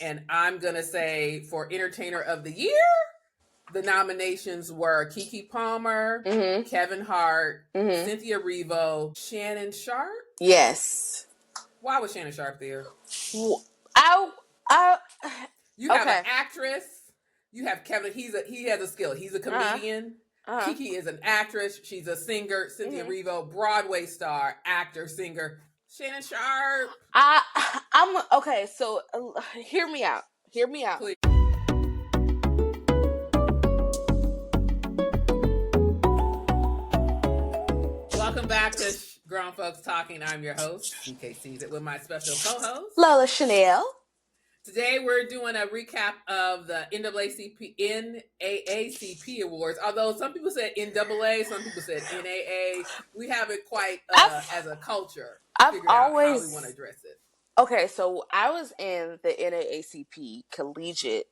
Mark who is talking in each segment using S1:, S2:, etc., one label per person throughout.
S1: And I'm going to say for Entertainer of the Year, the nominations were Keke Palmer, Kevin Hart, Cynthia Erivo, Shannon Sharp.
S2: Yes.
S1: Why was Shannon Sharp there?
S2: I
S1: You have an actress. You have Kevin. He has a skill. He's a comedian. Keke is an actress. She's a singer. Cynthia Erivo, Broadway star, actor, singer. Shannon Sharp.
S2: I'm okay. So hear me out.
S1: Please. Welcome back to Grown Folks Talking. I'm your host, CK Season, with my special co-host,
S2: Lola Chanel.
S1: Today we're doing a recap of the NAACP Awards. Although some people said NAA, some people said NAA. We haven't quite, as a culture, figured out how we want to address it.
S2: Okay, so I was in the NAACP collegiate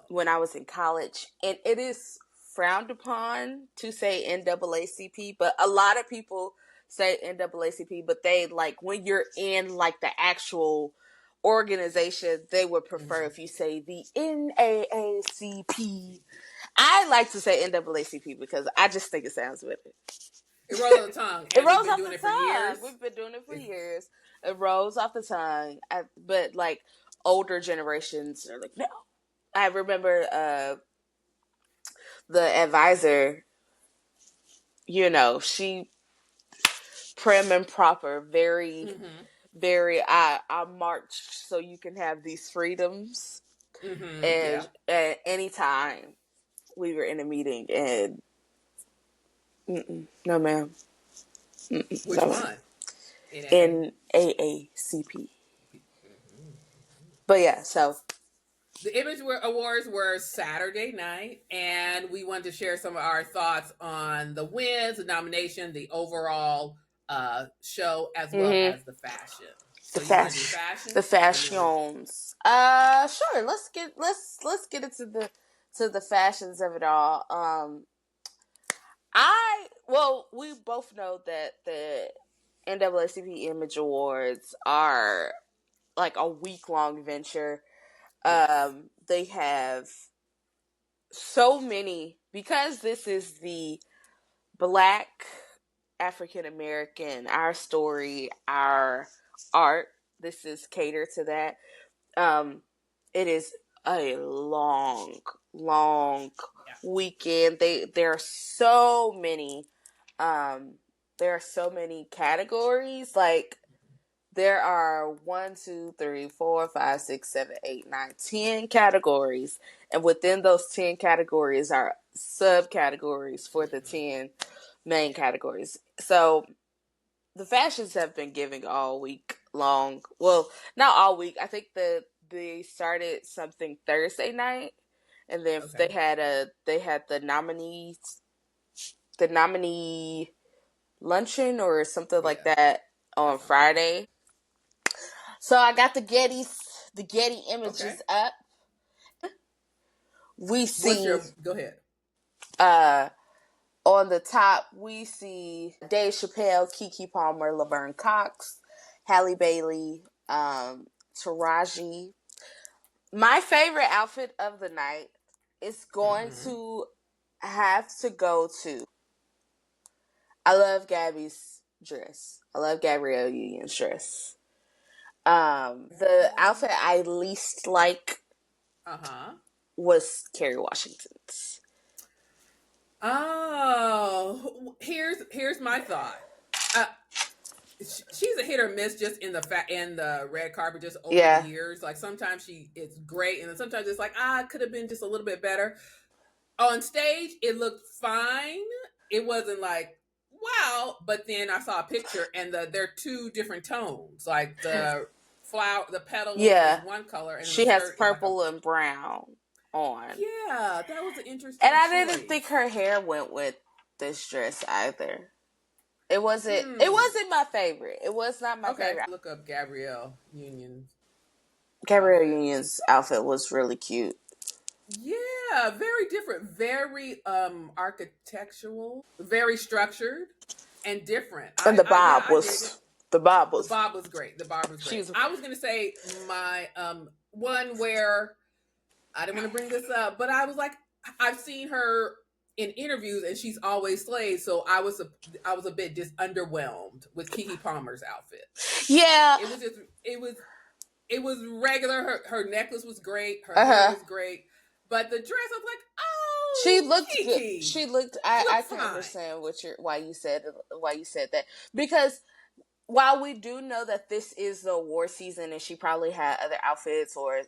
S2: when I was in college, and it is frowned upon to say NAACP, but a lot of people say NAACP, but they like when you're in like the actual organization, they would prefer if you say the NAACP. I like to say NAACP because I just think it sounds better.
S1: It rolls off the tongue.
S2: It rolls off the tongue. We've been doing it for years. It rolls off the tongue. But like older generations are like, no. I remember the advisor, she prim and proper, very, very, I marched so you can have these freedoms. And at any time we were in a meeting and no ma'am.
S1: Which one?
S2: NAACP. But yeah, so
S1: the Image Awards were Saturday night, and we wanted to share some of our thoughts on the wins, the nomination, the overall show, as well as the fashion. So
S2: the fashions. Sure. Let's get into the fashions of it all. We both know that the NAACP Image Awards are like a week-long venture. They have so many, because this is the Black African American, our story, our art. This is catered to that. It is a long weekend. There are so many. There are so many categories. Like there are 1, 2, 3, 4, 5, 6, 7, 8, 9, 10 categories, and within those 10 categories are subcategories for the 10 main categories. So the fashions have been giving all week long. Well, not all week. I think they started something Thursday night, and then they had the nominee luncheon or something like that on Friday. So I got the Getty images up. We see.
S1: Go ahead.
S2: On the top, we see Dave Chappelle, Keke Palmer, Laverne Cox, Halle Bailey, Taraji. My favorite outfit of the night is going to have to go to. I love Gabby's dress. I love Gabrielle Union's dress. The outfit I least like was Kerry Washington's.
S1: Oh, here's my thought. She's a hit or miss just in the red carpet just over the years. Like sometimes it's great, and then sometimes it's like it could have been just a little bit better. On stage, it looked fine. It wasn't like wow, but then I saw a picture, and they're two different tones. Like the flower, the petal is one color, and
S2: she has purple and brown on.
S1: Yeah, that was an interesting.
S2: And I didn't think her hair went with this dress either. It wasn't. It wasn't my favorite. It was not my favorite.
S1: Look up Gabrielle Union's.
S2: Gabrielle Union's outfit was really cute.
S1: Yeah, very different, very architectural, very structured and different.
S2: And the bob was The Bob
S1: The
S2: was.
S1: Bob was great. The Bob was great.
S2: She's.
S1: I was gonna say my one where I didn't want to bring this up, but I was like, I've seen her in interviews and she's always slayed. So I was a bit just underwhelmed with Keke Palmer's outfit.
S2: Yeah,
S1: it was just it was regular. Her necklace was great. Her hair was great, but the dress, I was like, oh,
S2: she looked
S1: Keke.
S2: good. She looked. I can understand why you said that, because while we do know that this is the award season and she probably had other outfits, or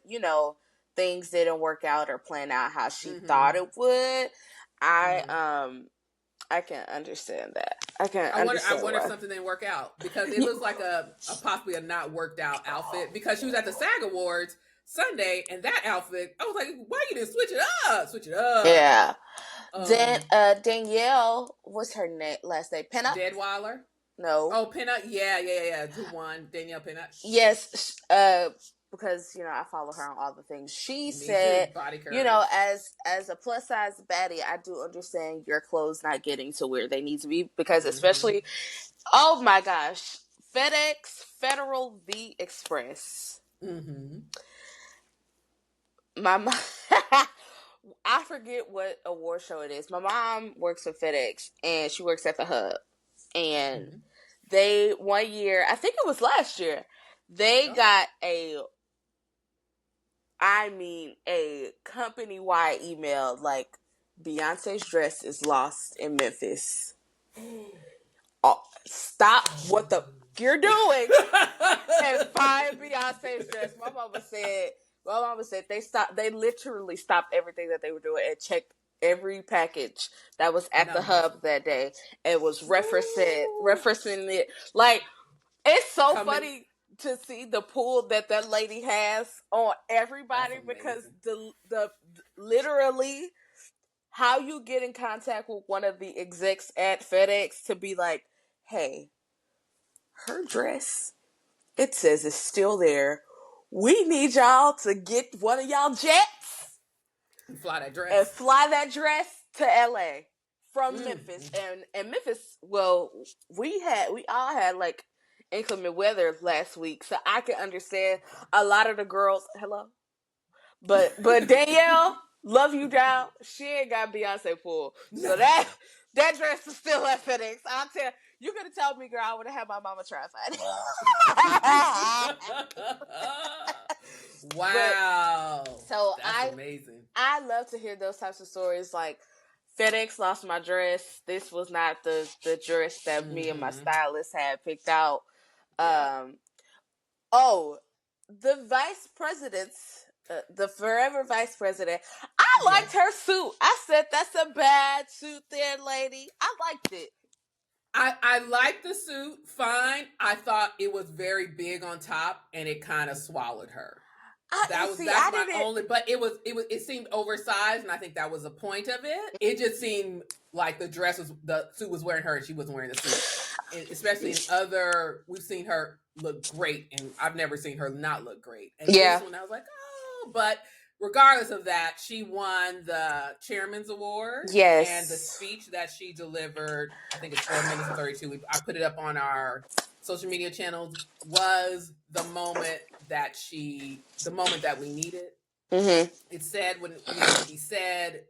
S2: things didn't work out or plan out how she thought it would, I can understand that.
S1: I wonder if something didn't work out, because it looks like a possibly a not worked out outfit, because she was at the SAG Awards Sunday and that outfit, I was like, why you didn't switch it up? Switch it up.
S2: Yeah. Then Danielle, what's her last name? Pinnup?
S1: Deadweiler?
S2: No.
S1: Oh, Pinnup. Yeah. Who won? Danielle Pinnup.
S2: Yes. Because I follow her on all the things. She said, as a plus size baddie, I do understand your clothes not getting to where they need to be, because especially, oh my gosh, FedEx Federal V Express. My mom, I forget what award show it is. My mom works for FedEx and she works at the hub, and they one year, I think it was last year, they got a company-wide email like, Beyonce's dress is lost in Memphis. Stop what the you're doing and find Beyonce's dress. My mama said they literally stopped everything that they were doing and checked every package that was at the hub that day and was referencing it. Like, it's so funny to see the pull that lady has on everybody, because the literally how you get in contact with one of the execs at FedEx to be like, hey, her dress, it says it's still there. We need y'all to get one of y'all jets
S1: and fly that
S2: dress to LA from Memphis. And Memphis, well, we all had like inclement weather last week, so I can understand a lot of the girls. Hello, but Danielle, love you down. She ain't got Beyonce pull, so that dress is still at FedEx. I'll tell you, could have told me, girl, I would have had my mama try to find
S1: it. Wow,
S2: so
S1: that's amazing.
S2: I love to hear those types of stories. Like, FedEx lost my dress. This was not the dress that me and my stylist had picked out. The vice president's, the forever vice president, I liked her suit. I said, that's a bad suit there, lady. I liked it.
S1: I liked the suit, fine. I thought it was very big on top and it kind of swallowed her. That's my only, but it seemed oversized, and I think that was the point of it. It just seemed like the suit was wearing her and she wasn't wearing the suit. And especially in we've seen her look great, and I've never seen her not look great. And this one I was like, oh, but regardless of that, she won the Chairman's Award.
S2: Yes.
S1: And the speech that she delivered, I think it's 4 minutes and 32. I put it up on our social media channels, was the moment that we needed. It said when it needed to be said.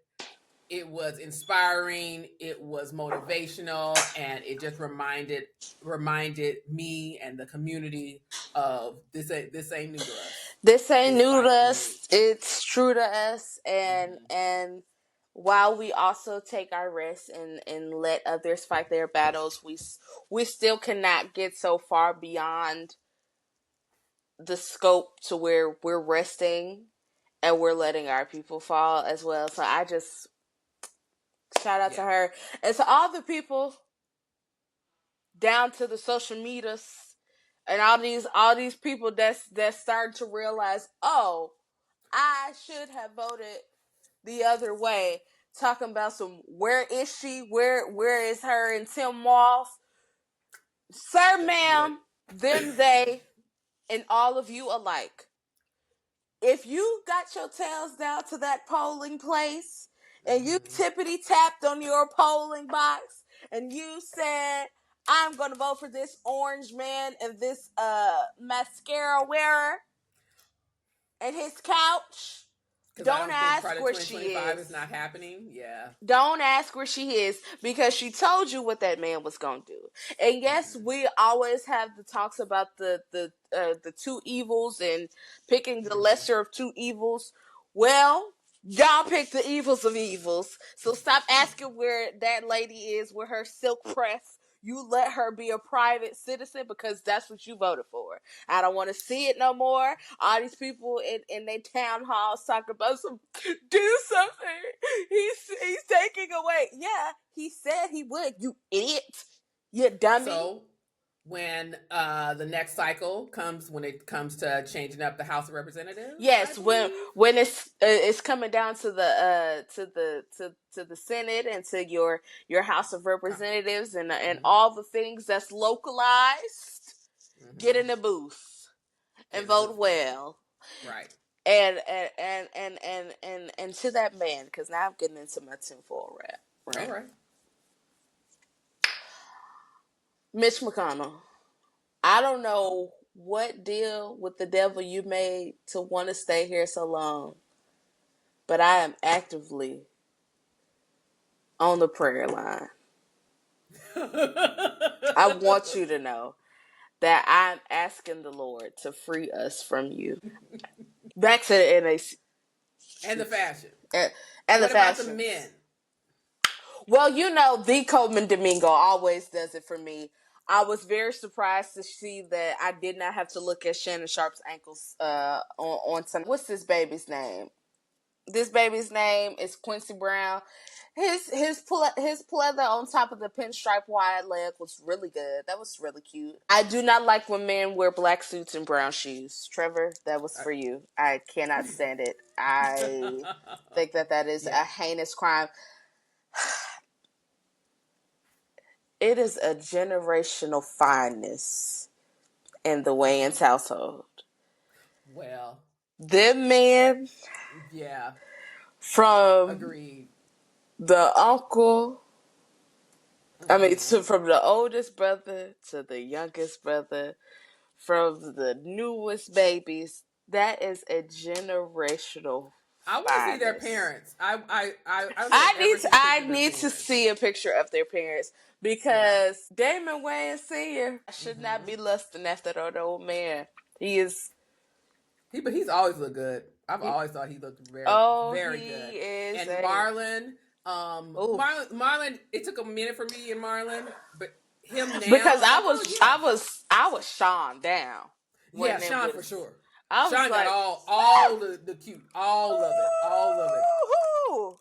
S1: It was inspiring. It was motivational, and it just reminded me and the community of this ain't new to us.
S2: This ain't new to us. It's true to us, and while we also take our rest and let others fight their battles, we still cannot get so far beyond the scope to where we're resting and we're letting our people fall as well. So I just shout out to her and to all the people down to the social medias and all these people that's starting to realize, oh, I should have voted the other way. Talking about where is she? Where is her and Tim Moss? Sir, ma'am, them, they, and all of you alike. If you got your tails down to that polling place and you tippity tapped on your polling box and you said, I'm going to vote for this orange man and this mascara wearer and his couch.
S1: Because I
S2: Don't
S1: don't think
S2: ask
S1: Pride of
S2: where she
S1: 2025
S2: is.
S1: is not happening. Yeah.
S2: Don't ask where she is because she told you what that man was gonna do. And yes, we always have the talks about the two evils and picking the lesser of two evils. Well, y'all pick the evils of evils. So stop asking where that lady is with her silk press. You let her be a private citizen because that's what you voted for. I don't want to see it no more. All these people in their town halls talking about do something. He's taking away. Yeah, he said he would. You idiot. You dummy.
S1: So when the next cycle comes, when it comes to changing up the House of Representatives,
S2: Yes, when it's coming down to the to the Senate and to your House of Representatives and all the things that's localized, get in the booth and vote well.
S1: Right.
S2: And to that man, because now I'm getting into my tinfoil rap. Right.
S1: All right.
S2: Mitch McConnell, I don't know what deal with the devil you made to want to stay here so long, but I am actively on the prayer line. I want you to know that I'm asking the Lord to free us from you. Back to the NAC.
S1: And the fashion.
S2: And
S1: what
S2: the
S1: about
S2: fashion.
S1: the men?
S2: Well, the Coleman Domingo always does it for me. I was very surprised to see that I did not have to look at Shannon Sharp's ankles on Sunday. What's this baby's name? This baby's name is Quincy Brown. His pleather on top of the pinstripe wide leg was really good. That was really cute. I do not like when men wear black suits and brown shoes. Trevor, that was for you. I cannot stand it. I think that is a heinous crime. It is a generational fineness in the Wayans household.
S1: Well,
S2: them men,
S1: yeah,
S2: from
S1: agreed.
S2: The uncle, from the oldest brother to the youngest brother, from the newest babies, that is a generational.
S1: I want to see their parents. I
S2: need to see a picture of their parents because Damon Wayans Sr. should not be lusting after that old man. He is.
S1: But he's always looked good. I've always thought he looked very good.
S2: Is
S1: and Marlon, Marlon. It took a minute for me and Marlon, but him now
S2: because I was Sean down.
S1: Yeah, Sean for sure.
S2: Sean
S1: got all the cute, all of it.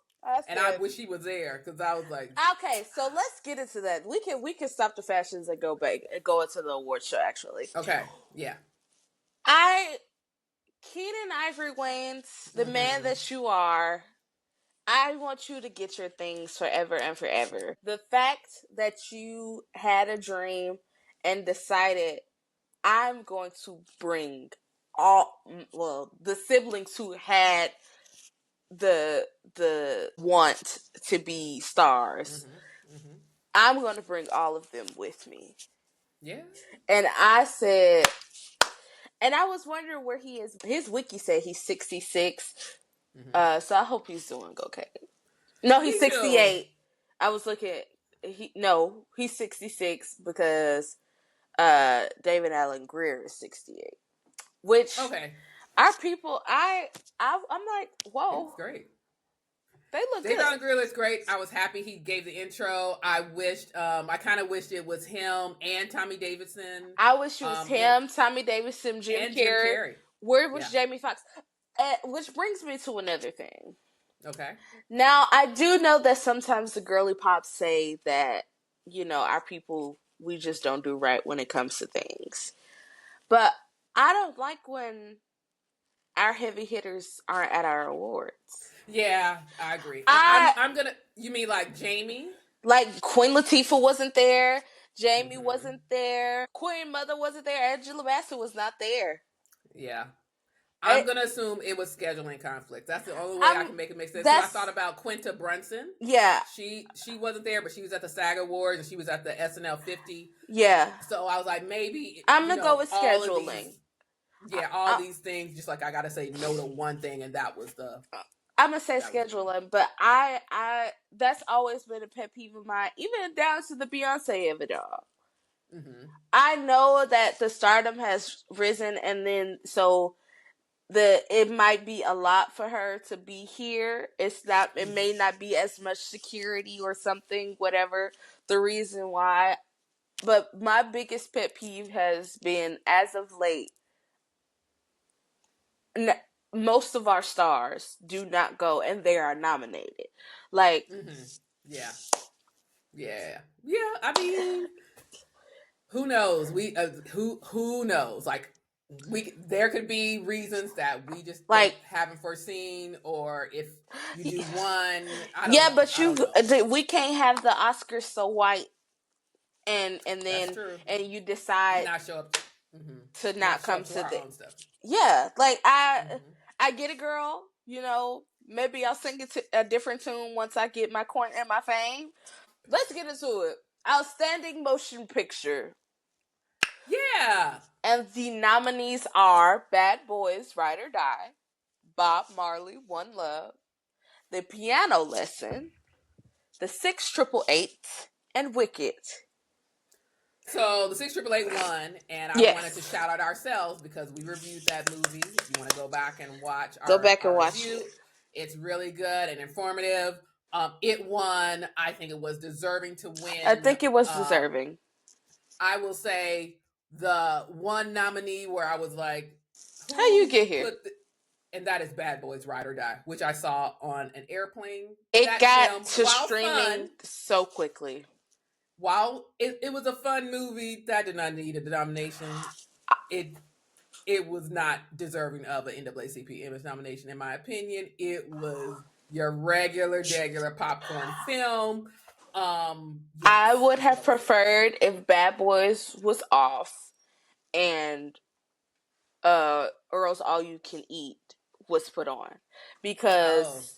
S1: And I wish he was there because I was like,
S2: okay, so let's get into that. We can stop the fashions and go back and go into the award show. Actually,
S1: okay, yeah.
S2: Keenan Ivory Wayans, the man that you are, I want you to get your things forever and forever. The fact that you had a dream and decided, I'm going to bring the siblings who had the want to be stars. I'm going to bring all of them with me.
S1: Yeah.
S2: And I said, and I was wondering where he is. His wiki said he's 66. So I hope he's doing okay. No, he's 68. I was looking. He's 66 because David Allen Greer is 68. Which our people, I'm like, whoa,
S1: it's great.
S2: They look
S1: David
S2: good.
S1: Allen Greer looks great. I was happy he gave the intro. I kind of wished it was him and Tommy Davidson.
S2: I wish it was him, Tommy Davidson, Jim Carrey. Where was Jamie Foxx? Which brings me to another thing.
S1: Okay.
S2: Now, I do know that sometimes the girly pops say that, our people, we just don't do right when it comes to things. But I don't like when our heavy hitters aren't at our awards.
S1: Yeah, I agree. I'm gonna. You mean like Jamie?
S2: Like Queen Latifah wasn't there. Jamie wasn't there. Queen Mother wasn't there. Angela Bassett was not there.
S1: Yeah. I'm gonna assume it was scheduling conflict. That's the only way I can make it make sense. Because I thought about Quinta Brunson.
S2: Yeah,
S1: she wasn't there, but she was at the SAG Awards and she was at the SNL 50.
S2: Yeah,
S1: so I was like, maybe
S2: I'm gonna go with
S1: all of
S2: scheduling.
S1: these, all these things. Just like I gotta say no to one thing, and that was the.
S2: I'm gonna say scheduling, but I that's always been a pet peeve of mine, even down to the Beyonce of it all. Mm-hmm. I know that the stardom has risen, and then so it might be a lot for her to be here. It's not. It may not be as much security or something. Whatever the reason why, but my biggest pet peeve has been, as of late, most of our stars do not go, and they are nominated. Like,
S1: yeah. I mean, who knows? Who knows? Like, there could be reasons that we just haven't foreseen, or if you do one, I don't know.
S2: But we can't have the Oscars so white, and then you decide
S1: not show up
S2: to not come to the
S1: own stuff.
S2: Yeah, like I get it, girl. Maybe I'll sing it to a different tune once I get my coin and my fame. Let's get into it. Outstanding motion picture.
S1: Yeah.
S2: And the nominees are Bad Boys, Ride or Die, Bob Marley, One Love, The Piano Lesson, The 688, and Wicked.
S1: So the 688 won, and I wanted to shout out ourselves because we reviewed that movie. If you want to go back and watch our review, it's really good and informative. It won. I think it was deserving to win.
S2: I think it was deserving.
S1: I will say the one nominee where I was like,
S2: how you get here?
S1: And that is Bad Boys Ride or Die, which I saw on an airplane.
S2: It got to streaming so quickly.
S1: While it was a fun movie, that did not need a nomination. It was not deserving of an NAACP Image nomination, in my opinion. It was your regular popcorn film.
S2: I would have preferred if Bad Boys was off and Earl's All You Can Eat was put on, because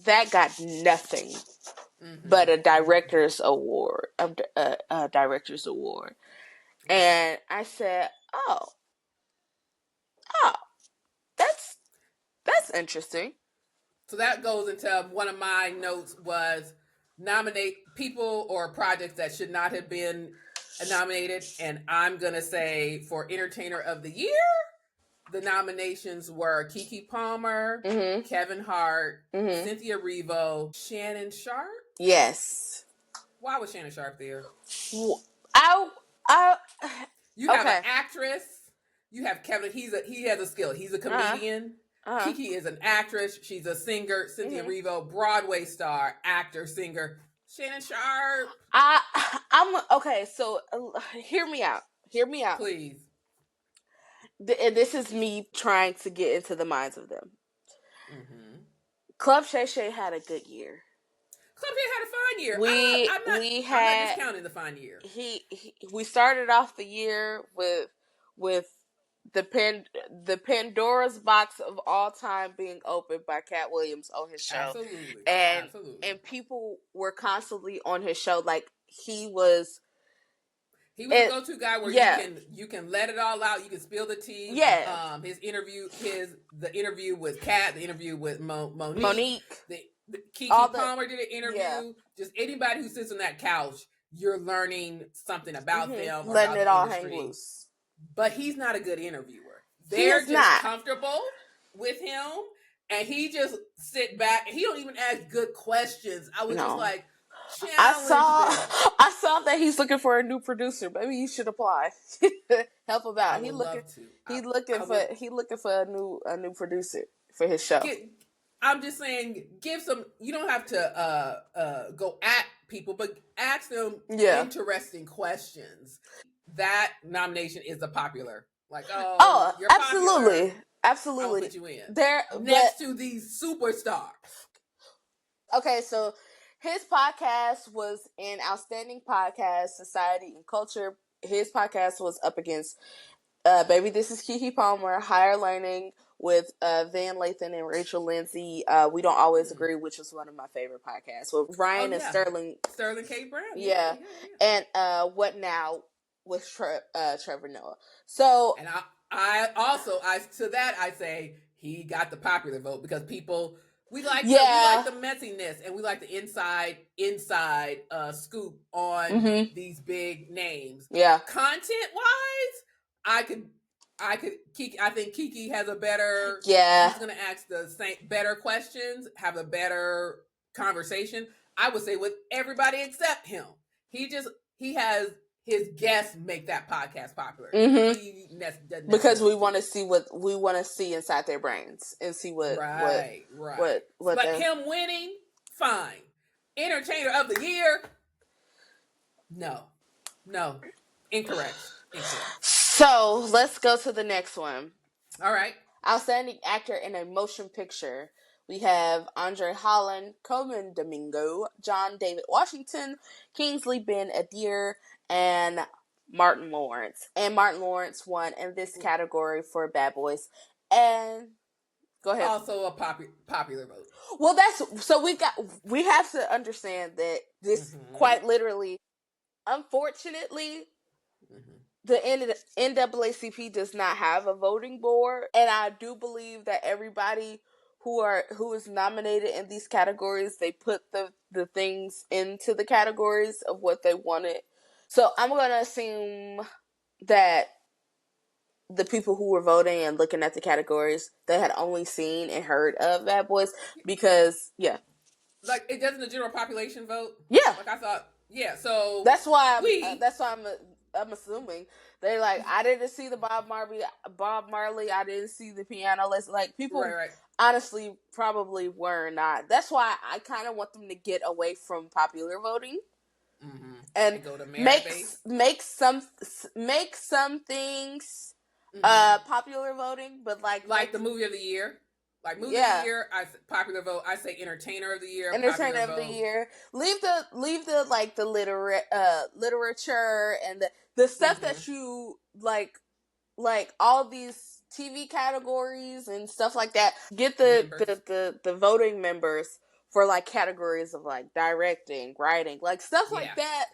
S2: that got nothing but a director's award. And I said, oh, that's interesting.
S1: So that goes into one of my notes was nominate people or projects that should not have been nominated. And I'm going to say for Entertainer of the Year, the nominations were Keke Palmer, Kevin Hart, Cynthia Erivo, Shannon Sharp.
S2: Yes.
S1: Why was Shannon Sharp there? You have an actress. You have Kevin. He has a skill. He's a comedian. Keke is an actress. She's a singer. Cynthia Erivo, Broadway star, actor, singer. Shannon Sharp.
S2: I'm okay. So hear me out.
S1: Please.
S2: And this is me trying to get into the minds of them. Club Shay Shay had a good year.
S1: Club Shay had a fine year. I'm not discounting the fine year.
S2: We started off the year with the Pandora's box of all time being opened by Cat Williams on his show.
S1: Absolutely.
S2: And people were constantly on his show. Like he was
S1: a go-to guy where you can let it all out. You can spill the tea.
S2: Yeah.
S1: His interview, the interview with Kat, the interview with Monique. Keke Palmer did an interview. Yeah. Just anybody who sits on that couch, you're learning something about them.
S2: Letting it all hang loose.
S1: But he's not a good interviewer. They're just comfortable with him, and he just sit back and he don't even ask good questions. I was just like,
S2: I saw that he's looking for a new producer. Maybe he should apply. Help him out. He's looking for a new producer for his show.
S1: I'm just saying, give some. You don't have to go at people, but ask them interesting questions. That nomination is the popular. Like, you're
S2: absolutely,
S1: popular.
S2: Absolutely.
S1: I'll put you in
S2: next
S1: to these superstars.
S2: Okay, so his podcast was in Outstanding Podcast, Society and Culture. His podcast was up against Baby, this is Keke Palmer, Higher Learning with Van Lathan and Rachel Lindsay. We Don't Always Agree, which is one of my favorite podcasts. With Ryan and Sterling
S1: K. Brown.
S2: Yeah. And What Now with Trevor Noah. So,
S1: and I to that I say he got the popular vote because people we like the messiness and we like the inside scoop on these big names.
S2: Yeah.
S1: Content wise, I think Keke has a better.
S2: Yeah.
S1: She's gonna ask the same better questions, have a better conversation. I would say with everybody except him. He has his guests make that podcast popular.
S2: Because we want to see what we want to see inside their brains and see what
S1: But him winning, fine. Entertainer of the year, no, incorrect.
S2: So let's go to the next one.
S1: All right.
S2: Outstanding actor in a motion picture. We have Andre Holland, Coleman Domingo, John David Washington, Kingsley Ben Adir, and Martin Lawrence. And Martin Lawrence won in this category for Bad Boys. And go ahead.
S1: Also a popular vote.
S2: Well, we have to understand that this quite literally, unfortunately, the NAACP does not have a voting board, and I do believe that everybody who is nominated in these categories, they put the things into the categories of what they wanted. So I'm going to assume that the people who were voting and looking at the categories, they had only seen and heard of Bad Boys because,
S1: like it doesn't the general population vote.
S2: Yeah,
S1: like I thought. Yeah, so
S2: that's why I'm assuming they're like, I didn't see the Bob Marley. I didn't see the piano list. Like people, honestly, probably were not. That's why I kind of want them to get away from popular voting. And go to make some things popular voting, but like
S1: the movie of the year. Like movie of the year, popular vote. I say entertainer of the year.
S2: Entertainer of the year. Leave the like the literature and the stuff that you like all these TV categories and stuff like that. Get the voting members for like categories of like directing, writing, like stuff like that.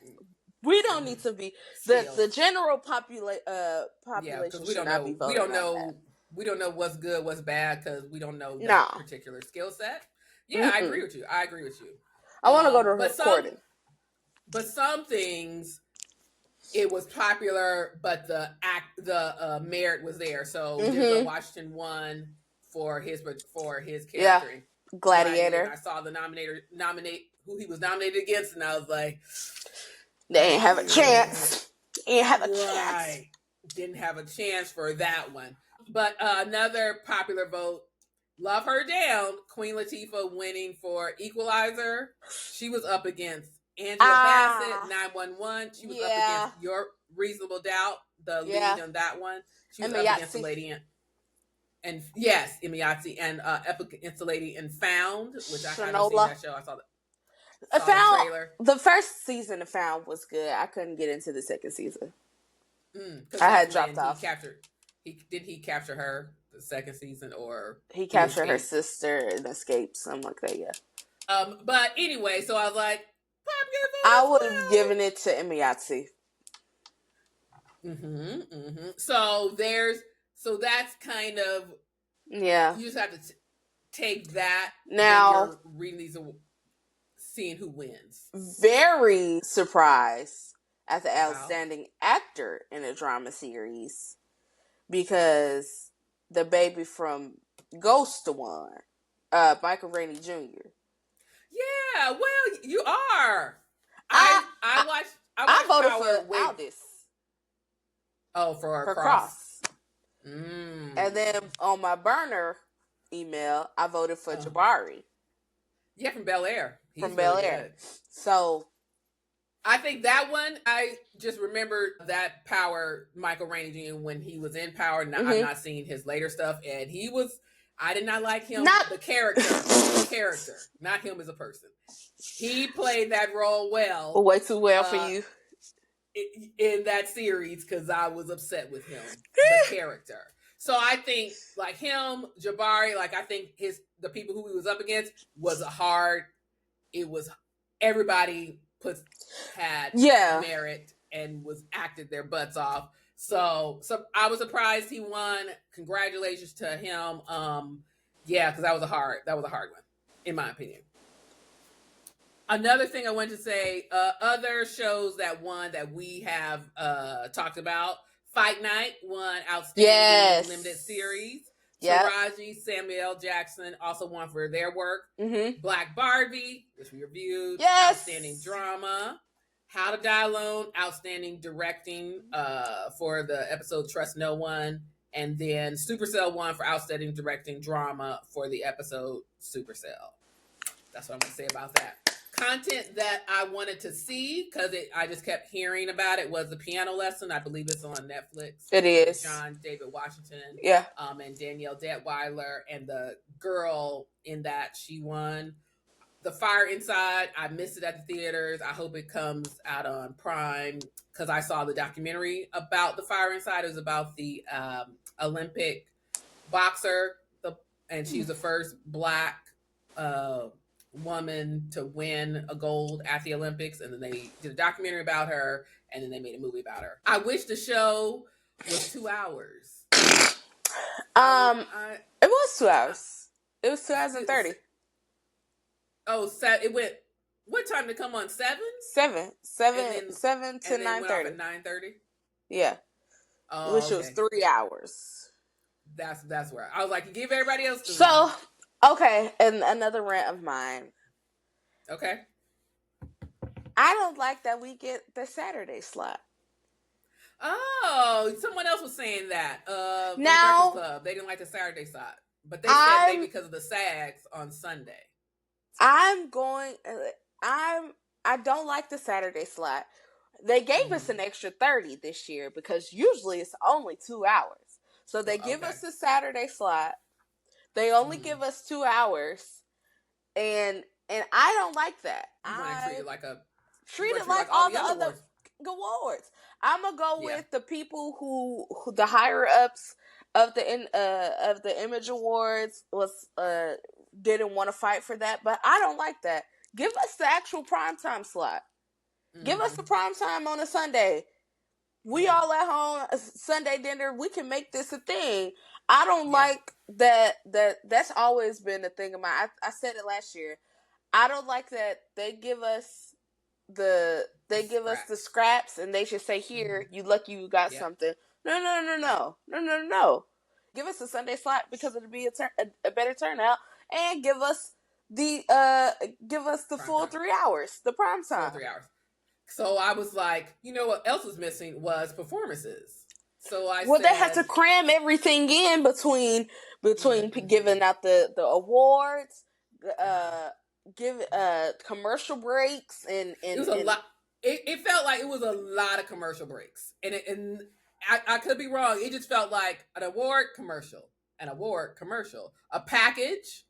S2: We don't need to be the general population should not be voting.
S1: We don't know what's good, what's bad, because we don't know that particular skill set. Yeah, I agree with you.
S2: I want to go to recording.
S1: But some things, it was popular, but the merit was there. So Denzel Washington won for his character.
S2: Yeah, Gladiator.
S1: I saw the nominate who he was nominated against, and I was like,
S2: they ain't have a chance.
S1: Didn't have a chance for that one. But another popular vote, Love Her Down, Queen Latifah winning for Equalizer. She was up against Angela Bassett, 911. She was up against Your Reasonable Doubt, the lead on that one. She was up against the lady and Imiyatsi, and up against the lady in Found, which I haven't seen that show. I saw the trailer.
S2: The first season of Found was good. I couldn't get into the second season. I had dropped off.
S1: He capture her the second season, or
S2: he captured her sister and escaped, something like that. Yeah.
S1: But anyway, so I was like,
S2: I would have given it to Imiyatsi.
S1: So that's kind of You just have to take that
S2: now.
S1: You're reading these, seeing who wins.
S2: Very surprised at the outstanding actor in a drama series. Because the baby from Ghost won, Michael Rainey Jr.
S1: Yeah, well, you are. I watched
S2: voted for Aldous.
S1: Oh, for
S2: Cross. And then on my burner email, I voted for Jabari.
S1: Yeah, from Bel Air.
S2: From Bel Air. So
S1: I think that one, I just remember that Power, Michael Rainey Jr., when he was in Power. I've not seen his later stuff, and I did not like him, the character, not him as a person. He played that role well.
S2: Way too well for you.
S1: in that series because I was upset with him, the character. So I think like him, Jabari, like I think the people who he was up against was a hard. It was everybody had merit and was acted their butts off. So I was surprised he won. Congratulations to him. Yeah, because that was a hard one, in my opinion. Another thing I wanted to say, other shows that won that we have talked about. Fight Night won Outstanding Limited Series. Taraji, Samuel L. Jackson also won for their work.
S2: Mm-hmm.
S1: Black Barbie, which we reviewed. Outstanding Drama. How to Die Alone, Outstanding Directing for the episode Trust No One. And then Supercell won for Outstanding Directing Drama for the episode Supercell. That's what I'm going to say about that. Content that I wanted to see because I just kept hearing about it was The Piano Lesson. I believe it's on Netflix.
S2: It is.
S1: John David Washington.
S2: Yeah.
S1: And Danielle Detweiler, and the girl in that, she won. The Fire Inside, I missed it at the theaters. I hope it comes out on Prime because I saw the documentary about The Fire Inside. It was about the Olympic boxer, and she's the first Black woman to win a gold at the Olympics, and then they did a documentary about her, and then they made a movie about her. I wish the show was 2 hours.
S2: It was 2 hours. It was 2 hours and 30.
S1: It went. What time did it come on? 7?
S2: 7 to 9:30.
S1: 9:30.
S2: Yeah. Which was 3 hours.
S1: That's where I was like, give everybody else 3.
S2: So, okay, and another rant of mine.
S1: Okay.
S2: I don't like that we get the Saturday slot.
S1: Oh, someone else was saying that.
S2: Now,
S1: the Breakfast Club, they didn't like the Saturday slot, but they said because of the SAGs on Sunday.
S2: I don't like the Saturday slot. They gave us an extra 30 this year because usually it's only 2 hours. So they give us the Saturday slot. They only give us 2 hours, and I don't like that. Treat it like all the other awards. I'm gonna go with the people who the higher ups of the Image Awards didn't want to fight for that, but I don't like that. Give us the actual primetime slot. Give us the primetime on a Sunday. We all at home, Sunday dinner, we can make this a thing. I don't like that. That's always been a thing of mine. I said it last year. I don't like that they give us the scraps and they should say, here, you lucky you got something. No. Give us a Sunday slot because it'll be a better turnout, and give us the full 3 hours, the prime time.
S1: 3 hours. So I was like, you know what else was missing was performances. So
S2: they had to cram everything in between giving out the awards, give commercial breaks, and
S1: it was a lot. It felt like it was a lot of commercial breaks, and I could be wrong. It just felt like an award commercial, a package,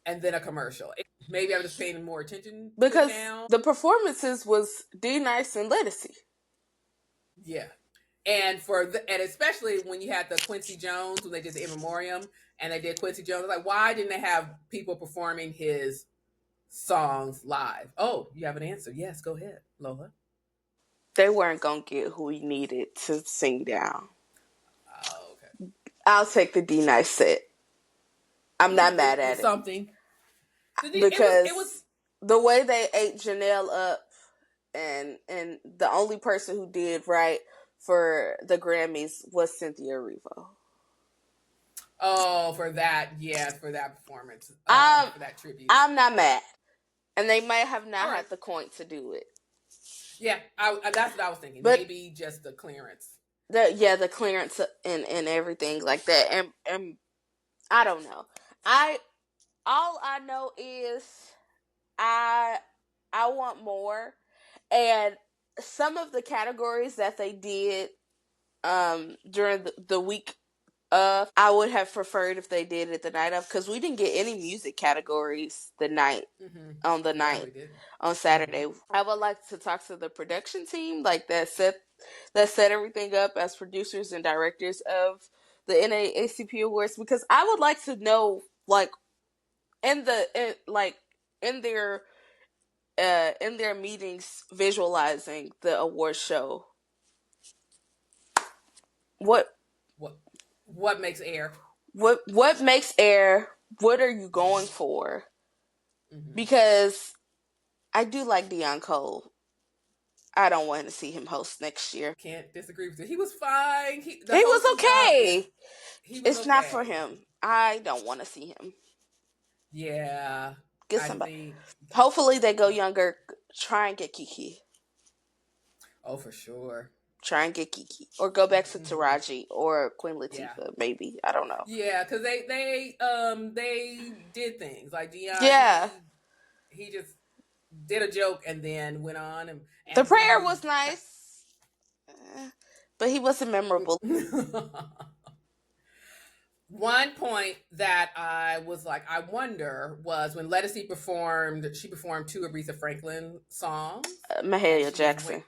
S1: and then a commercial. Maybe I'm just paying more attention
S2: because
S1: to it now.
S2: The performances was D-Nice and Lettucey.
S1: Yeah, and especially when you had the Quincy Jones, when they did the In Memoriam, and they did Quincy Jones. Like, why didn't they have people performing his songs live? Oh, you have an answer? Yes, go ahead, Lola.
S2: They weren't gonna get who we needed to sing down.
S1: Oh, okay.
S2: I'll take the D-Nice set. I'm not mad at it.
S1: Something.
S2: Because it was the way they ate Janelle up, and the only person who did right for the Grammys was Cynthia Erivo.
S1: Oh, for that performance, for that tribute.
S2: I'm not mad, and they might have not had the coin to do it.
S1: Yeah, that's what I was thinking. But maybe just the clearance.
S2: The clearance and everything like that, and I don't know. All I know is I want more, and some of the categories that they did during the week I would have preferred if they did it the night of, because we didn't get any music categories the night on the
S1: Yeah,
S2: night
S1: we did.
S2: on Saturday. I would like to talk to the production team, like that set everything up as producers and directors of the NAACP Awards, because I would like to know, like, in their meetings, visualizing the award show. What
S1: What makes air?
S2: What makes air? What are you going for? Because I do like Deion Cole. I don't want to see him host next year.
S1: Can't disagree with you. He was fine. The
S2: He was
S1: hosting job
S2: okay.
S1: he was
S2: It's not
S1: okay.
S2: for him. I don't want to see him.
S1: Yeah,
S2: Get
S1: I
S2: somebody.
S1: think.
S2: Hopefully they go younger. Try and get Kiki.
S1: Oh, for sure.
S2: Try and get Kiki, or go back to Taraji or Queen Latifah.
S1: Yeah.
S2: Maybe, I don't know.
S1: Yeah, because they did things like Deion.
S2: Yeah,
S1: he just did a joke and then went on and
S2: the prayer was nice, but he wasn't memorable.
S1: One point that I was like, I wonder, was when Lettucey performed. She performed 2 Aretha Franklin songs.
S2: Mahalia Jackson.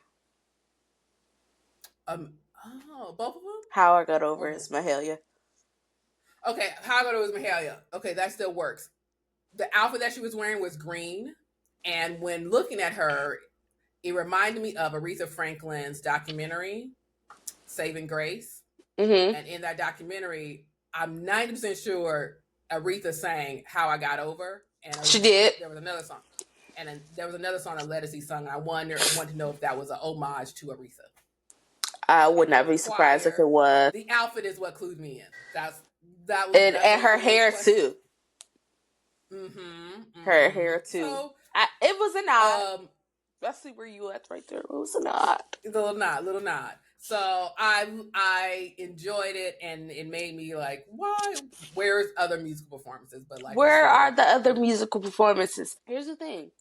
S1: Both of them.
S2: How I Got Over is Mahalia.
S1: Okay, How I Got Over is Mahalia. Okay, that still works. The outfit that she was wearing was green, and when looking at her, it reminded me of Aretha Franklin's documentary, Saving Grace. And in that documentary, I'm 90% sure Aretha sang How I Got Over. And
S2: she did.
S1: There was another song. And then there was another song that Lettucey sung. And I wanted to know if that was an homage to Aretha.
S2: I would not be surprised if it was.
S1: The outfit is what clued me in. That was
S2: and her hair too. Her hair too. So, it was a nod. I see where you at right there. It was a nod.
S1: Little nod. So I enjoyed it, and it made me like, why? Where's other musical performances? But like,
S2: where are the other musical performances? Here's the thing.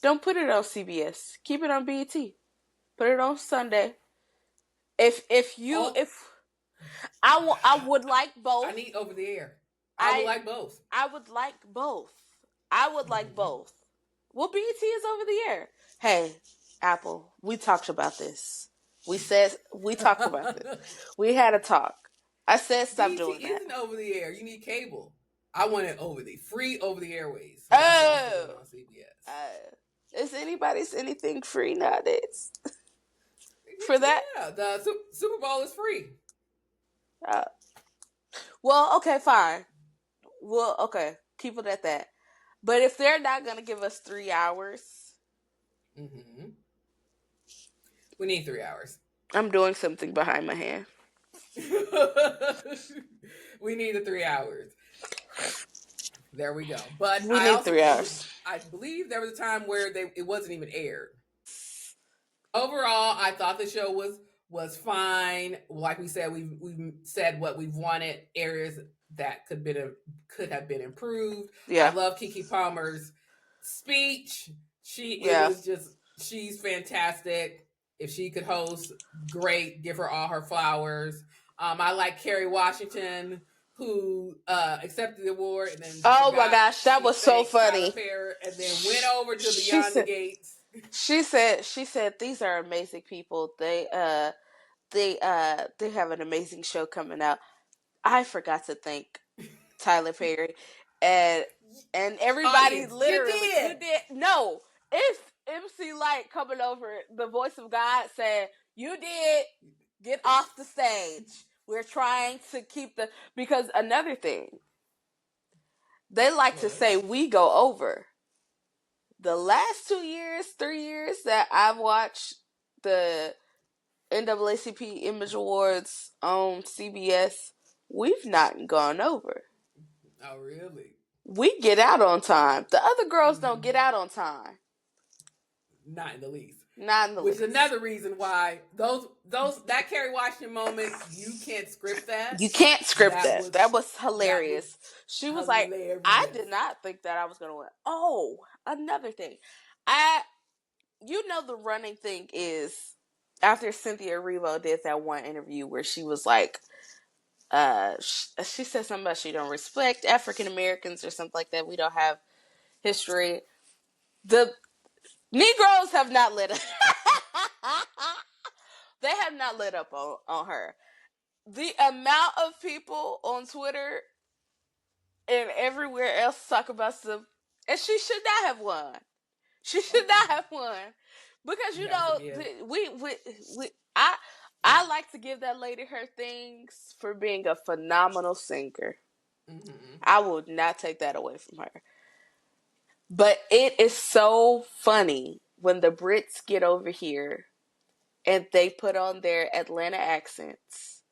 S2: Don't put it on CBS. Keep it on BET. Put it on Sunday. If I would like both.
S1: I need over the air. I would like both.
S2: I would like both. I would like both. Well, BET is over the air. Hey, Apple, we talked about this. We talked about this. We had a talk. I said stop doing that.
S1: BET isn't over the air. You need cable. I want it free over the airways.
S2: So
S1: on CBS.
S2: Is anything free nowadays? For that?
S1: Yeah, the Super Bowl is free.
S2: Well, okay, fine. Well, okay, keep it at that. But if they're not going to give us 3 hours...
S1: We need 3 hours.
S2: I'm doing something behind my hand.
S1: We need the 3 hours. There we go. But
S2: we need 3 hours.
S1: I believe there was a time where it wasn't even aired. Overall, I thought the show was fine. Like we said, we said what we've wanted. Areas that could have been improved. Yeah. I love Keke Palmer's speech. She's fantastic. If she could host, great. Give her all her flowers. I like Kerry Washington, who accepted the award, and then
S2: oh my gosh, that was so funny.
S1: And then went over to Beyond the Gates.
S2: She said these are amazing people. They have an amazing show coming out. I forgot to thank Tyler Perry and everybody. Literally, you did. No, it's MC Light coming over, the voice of God, saying, "You did get off the stage. We're trying to keep because another thing, they like to say we go over. The last 3 years that I've watched the NAACP Image Awards on CBS, we've not gone over.
S1: Oh, really?
S2: We get out on time. The other girls don't get out on time.
S1: Not in the least.
S2: Which
S1: is another reason why that Kerry Washington moment, you can't script that.
S2: You can't script that. That was hilarious. She was like, I did not think that I was going to win. Oh, another thing. The running thing is, after Cynthia Erivo did that one interview where she was like, she said something about she don't respect African Americans or something like that. We don't have history. The Negroes have not lit up. They have not lit up on her. The amount of people on Twitter and everywhere else talk about stuff, and she should not have won. She should not have won because we I like to give that lady her things for being a phenomenal singer. Mm-hmm. I would not take that away from her. But it is so funny when the Brits get over here and they put on their Atlanta accents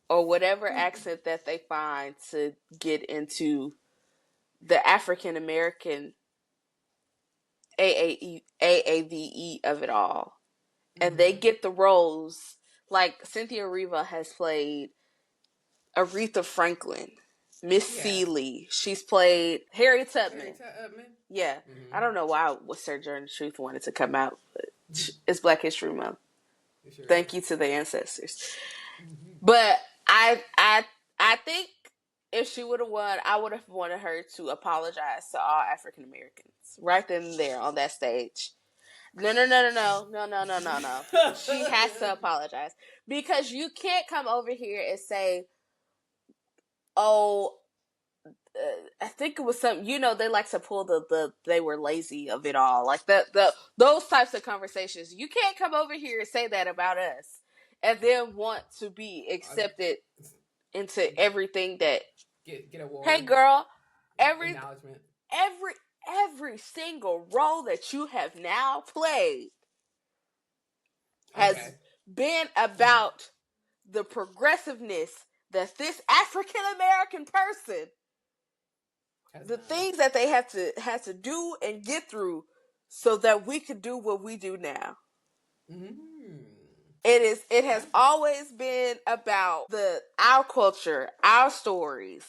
S2: or whatever accent that they find to get into the African American AAVE of it all. And they get the roles like Cynthia Riva has played Aretha Franklin, Miss Seeley. She's played Harriet Tubman. Yeah. Mm-hmm. I don't know why Sir Journey Truth wanted to come out, but it's Black History Month. Sure. Thank you to the ancestors. Mm-hmm. But I think if she would have won, I would have wanted her to apologize to all African Americans right then and there on that stage. No. She has to apologize because you can't come over here and say, "Oh, I think it was something." They like to pull the they were lazy of it all, like those types of conversations. You can't come over here and say that about us, and then want to be accepted into everything that
S1: get award.
S2: Hey, girl, every single role that you have now played has been about the progressiveness that this African American person, the things that they had to do and get through so that we could do what we do now. Mm. It has always been about our culture, our stories.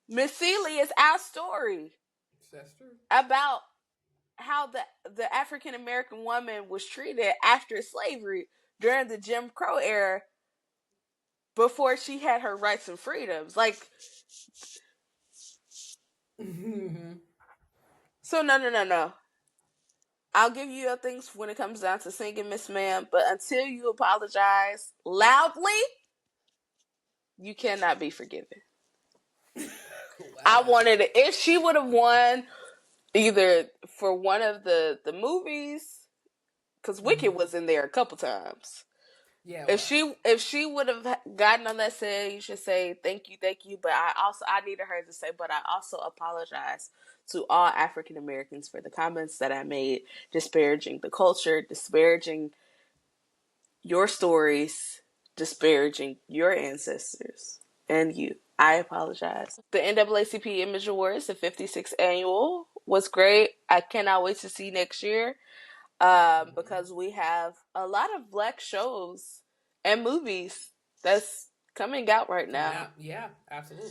S2: Miss Seeley is our story. That's true. About how the African American woman was treated after slavery during the Jim Crow era before she had her rights and freedoms. Like, so no. I'll give you your things when it comes down to singing, Miss Ma'am, but until you apologize loudly, you cannot be forgiven. Wow. I wanted it. If she would have won either for one of the movies, because Wicked was in there a couple times. Yeah. If she would have gotten on that set, you should say thank you, but I needed her to say, but I also apologize to all African Americans for the comments that I made, disparaging the culture, disparaging your stories, disparaging your ancestors and you. I apologize. The NAACP Image Awards, the 56th annual, was great. I cannot wait to see next year. Because we have a lot of Black shows and movies that's coming out right now.
S1: Yeah, absolutely.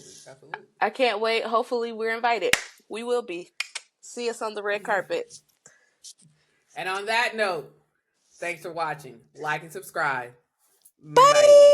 S2: I can't wait. Hopefully we're invited. We will be. See us on the red carpet.
S1: And on that note, thanks for watching. Like and subscribe.
S2: Bye.